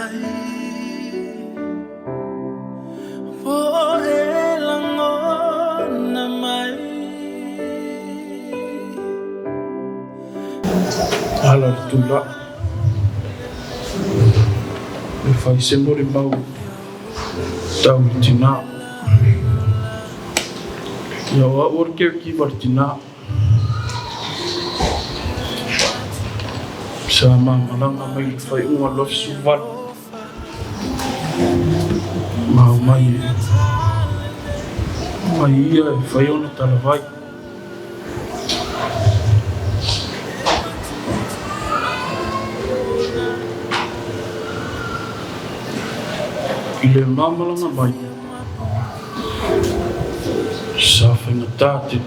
Ala tula le fai sembo le mau tau tina ya wa orke ki bartina sama malanga mai fai un lof suval mau mai ya fai ona talavai ile mama langa mai sa fina tate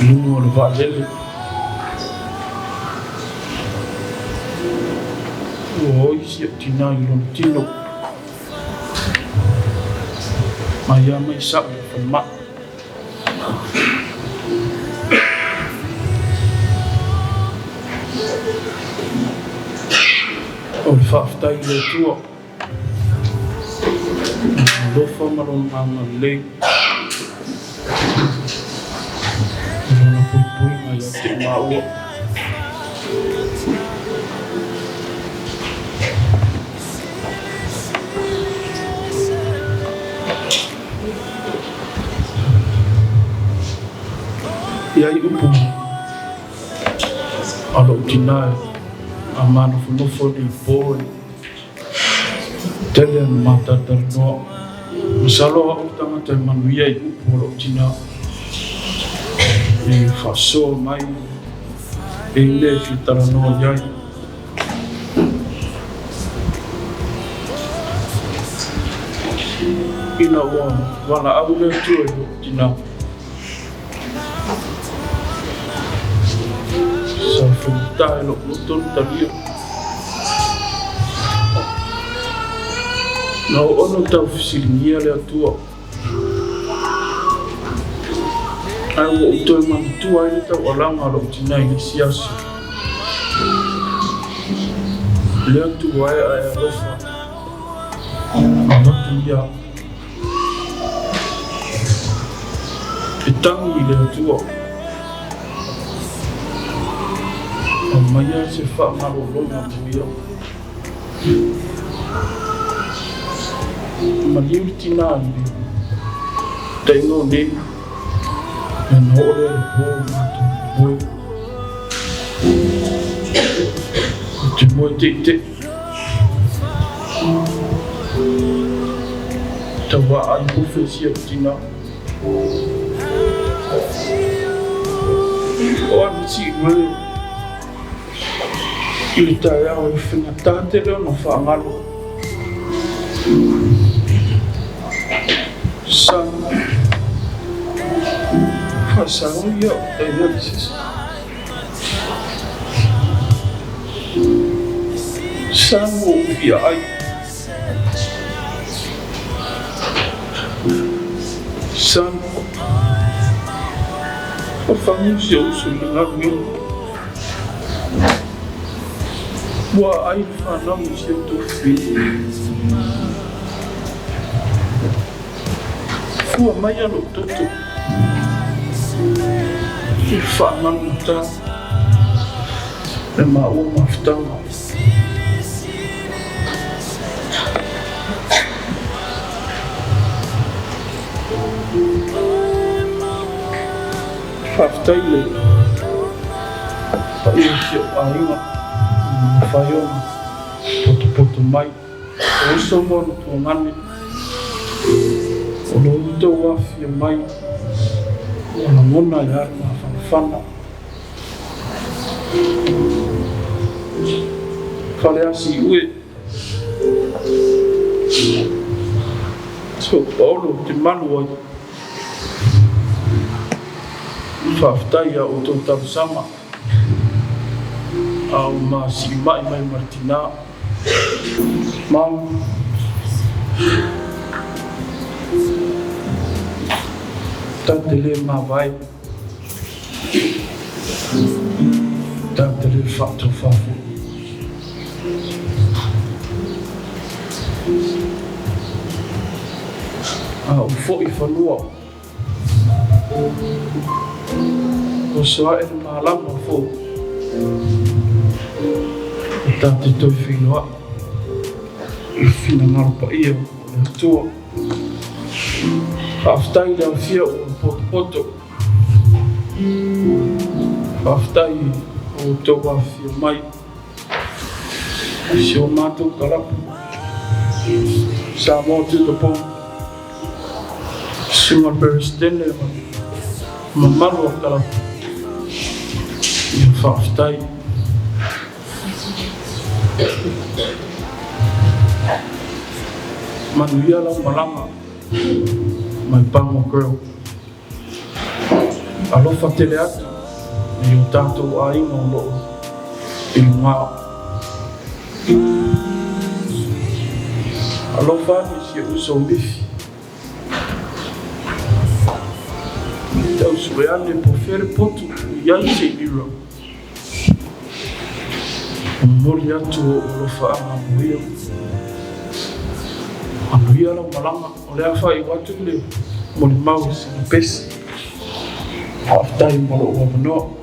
lungo le valele o isi tina ilon tino maya mai sa ma o faftai le tua lo fa malon mama le na pui mai te mau ya upu alo tinai amano funo di poi tele mata terno salo utama te manuia upu alo tina e faso mai e le fitara no yai ina wala aule tu alo tina dai lo tutto talia no ono tau fisilingia le atua ai wo uto man tu ai tau alanga lo tinai ni siasi le atua ai rofa amatu ya itangi le atua maya se fa malo na tuya maliuti na ni tengo ni no ore bo bo ti mo te tawa an profesia tina o si mo il taya o fina tate le no fa ngalo san ya dialysis san o via ai san o família usul ngalo wa ai fa na mo se to fi fu mai lo toto il fa na muta e ma o mafta fafta ile pa io aiwa fayo poto mai o so mo to ngani o lo to wa fi mai o na mona ya na fana fale asi ue so paulo te manu fafta ya o to sama au si mai Martina mau tantele ma vai tantele fatto fafu Ufo ifanua o soa e malama fo tante toi finoa fina ngalpa ia o tua aftai da fia o poto aftai o toa fia mai si o matou kalapu sa mo te topo Singa presidente mamalu kala ia whaftai manuia lau malanga mai pango girl alofa tele atu i o tātou a inga o loo i ngā alofa ni si uso mifi tau sueane po fere potu iai se ira o mori atu o lofa anga muia anuia lau malanga o lea whai watu le mori mau si pesi aftai molo o manoa